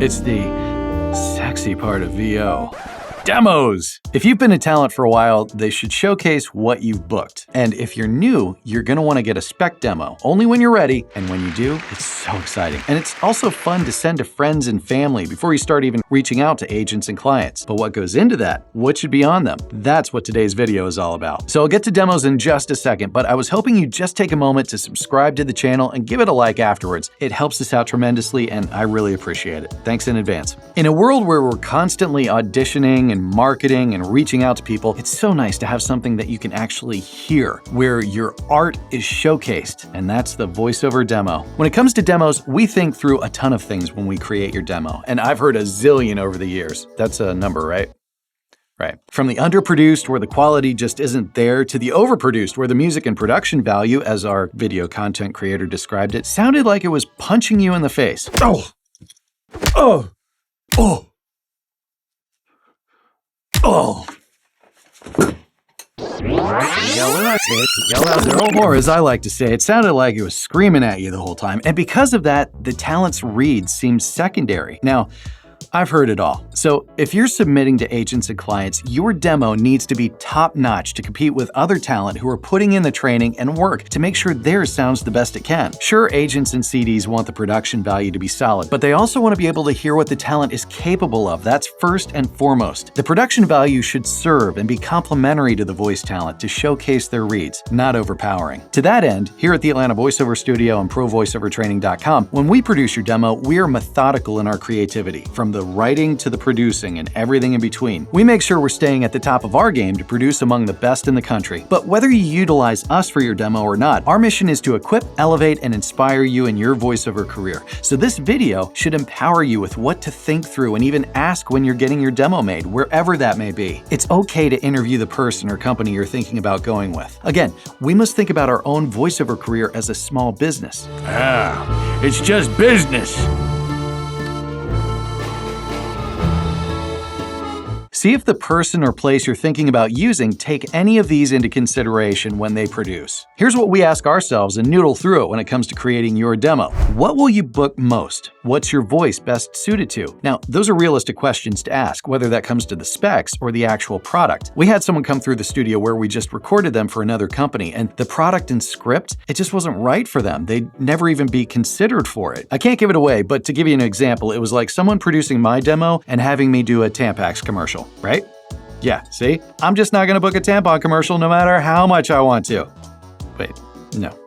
It's the sexy part of VO. Demos! If you've been a talent for a while, they should showcase what you've booked. And if you're new, you're gonna wanna get a spec demo, only when you're ready, and when you do, it's so exciting. And it's also fun to send to friends and family before you start even reaching out to agents and clients. But what goes into that? What should be on them? That's what today's video is all about. So I'll get to demos in just a second, but I was hoping you'd just take a moment to subscribe to the channel and give it a like afterwards. It helps us out tremendously, and I really appreciate it. Thanks in advance. In a world where we're constantly auditioning and marketing and reaching out to people, it's so nice to have something that you can actually hear, where your art is showcased, and that's the voiceover demo. When it comes to demos, we think through a ton of things when we create your demo, and I've heard a zillion over the years. That's a number, right? Right. From the underproduced, where the quality just isn't there, to the overproduced, where the music and production value, as our video content creator described it, sounded like it was punching you in the face. Oh! Oh! Oh! Oh! Yell out there. Or as I like to say, it sounded like it was screaming at you the whole time. And because of that, the talent's read seems secondary. Now, I've heard it all. So if you're submitting to agents and clients, your demo needs to be top-notch to compete with other talent who are putting in the training and work to make sure theirs sounds the best it can. Sure, agents and CDs want the production value to be solid, but they also want to be able to hear what the talent is capable of. That's first and foremost. The production value should serve and be complementary to the voice talent to showcase their reads, not overpowering. To that end, here at the Atlanta Voiceover Studio and ProVoiceOverTraining.com, when we produce your demo, we are methodical in our creativity, from the writing to the producing and everything in between. We make sure we're staying at the top of our game to produce among the best in the country. But whether you utilize us for your demo or not, our mission is to equip, elevate, and inspire you in your voiceover career. So this video should empower you with what to think through and even ask when you're getting your demo made, wherever that may be. It's okay to interview the person or company you're thinking about going with. Again, we must think about our own voiceover career as a small business. It's just business. See if the person or place you're thinking about using take any of these into consideration when they produce. Here's what we ask ourselves and noodle through it when it comes to creating your demo. What will you book most? What's your voice best suited to? Now, those are realistic questions to ask, whether that comes to the specs or the actual product. We had someone come through the studio where we just recorded them for another company, and the product and script, it just wasn't right for them. They'd never even be considered for it. I can't give it away, but to give you an example, it was like someone producing my demo and having me do a Tampax commercial. Right? Yeah, see? I'm just not gonna book a tampon commercial no matter how much I want to. Wait, no.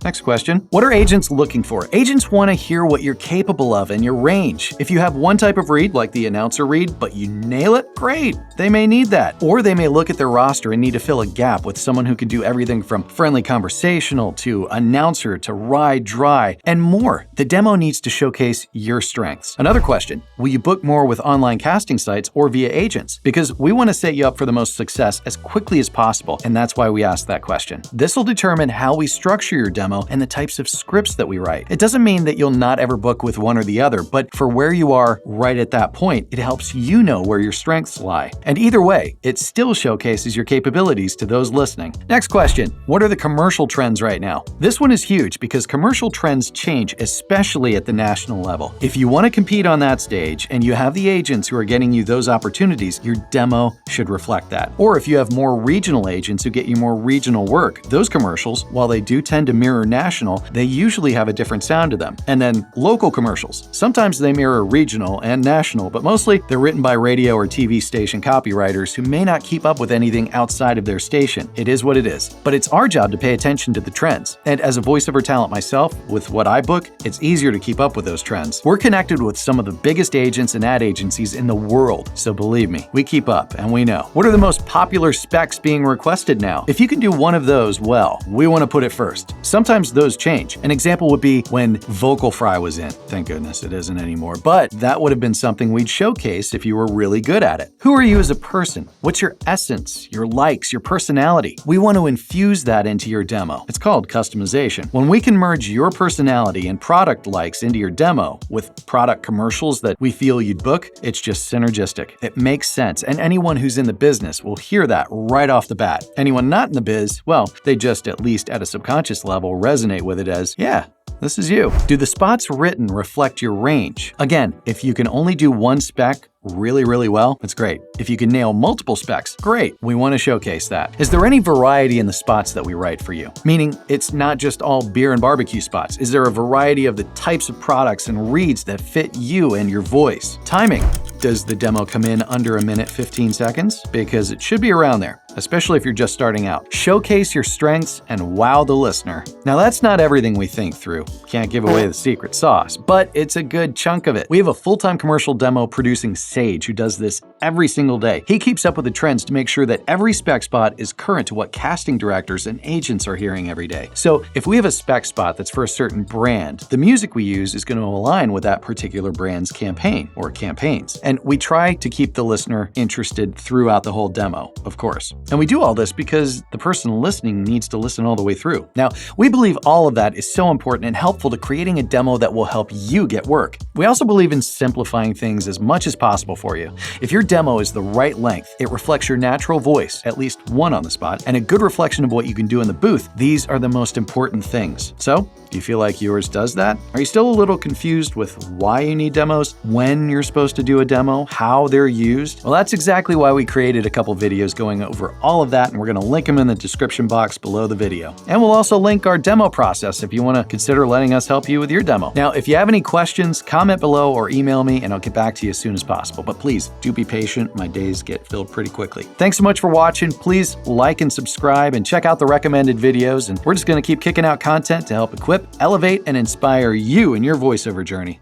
Next question. What are agents looking for? Agents want to hear what you're capable of and your range. If you have one type of read, like the announcer read, but you nail it, great. They may need that. Or they may look at their roster and need to fill a gap with someone who can do everything from friendly conversational to announcer to ride dry and more. The demo needs to showcase your strengths. Another question. Will you book more with online casting sites or via agents? Because we want to set you up for the most success as quickly as possible, and that's why we asked that question. This will determine how we structure your demo and the types of scripts that we write. It doesn't mean that you'll not ever book with one or the other, but for where you are right at that point, it helps you know where your strengths lie. And either way, it still showcases your capabilities to those listening. Next question. What are the commercial trends right now? This one is huge because commercial trends change, especially at the national level. If you want to compete on that stage and you have the agents who are getting you those opportunities, your demo should reflect that. Or if you have more regional agents who get you more regional work, those commercials, while they do tend to mirror national, they usually have a different sound to them. And then local commercials. Sometimes they mirror regional and national, but mostly they're written by radio or TV station copywriters who may not keep up with anything outside of their station. It is what it is. But it's our job to pay attention to the trends. And as a voiceover talent myself, with what I book, it's easier to keep up with those trends. We're connected with some of the biggest agents and ad agencies in the world, so believe me, we keep up and we know. What are the most popular specs being requested now? If you can do one of those well, we want to put it first. Sometimes those change. An example would be when Vocal Fry was in. Thank goodness it isn't anymore, but that would have been something we'd showcase if you were really good at it. Who are you as a person? What's your essence, your likes, your personality? We want to infuse that into your demo. It's called customization. When we can merge your personality and product likes into your demo with product commercials that we feel you'd book, it's just synergistic. It makes sense, and anyone who's in the business will hear that right off the bat. Anyone not in the biz, well, they just, at least at a subconscious level, resonate with it as, yeah, This is you. Do the spots written reflect your range? Again, if you can only do one spec really well, that's great. If you can nail multiple specs, great. We want to showcase that. Is there any variety in the spots that we write for you? Meaning, it's not just all beer and barbecue spots. Is there a variety of the types of products and reads that fit you and your voice? Timing. Does the demo come in under 1 minute 15 seconds? Because it should be around there, especially if you're just starting out. Showcase your strengths and wow the listener. Now that's not everything we think through. Can't give away the secret sauce, but it's a good chunk of it. We have a full-time commercial demo producing Sage who does this every single day. He keeps up with the trends to make sure that every spec spot is current to what casting directors and agents are hearing every day. So if we have a spec spot that's for a certain brand, the music we use is going to align with that particular brand's campaign or campaigns. And we try to keep the listener interested throughout the whole demo, of course. And we do all this because the person listening needs to listen all the way through. Now, we believe all of that is so important and helpful to creating a demo that will help you get work. We also believe in simplifying things as much as possible for you. If your demo is the right length, it reflects your natural voice, at least one on the spot, and a good reflection of what you can do in the booth, these are the most important things. So, do you feel like yours does that? Are you still a little confused with why you need demos, when you're supposed to do a demo, how they're used? Well, that's exactly why we created a couple videos going over all of that, and we're going to link them in the description box below the video. And we'll also link our demo process if you want to consider letting us help you with your demo. Now, if you have any questions, comment below or email me and I'll get back to you as soon as possible. But please do be patient. My days get filled pretty quickly. Thanks so much for watching. Please like and subscribe and check out the recommended videos. And we're just going to keep kicking out content to help equip, elevate, and inspire you in your voiceover journey.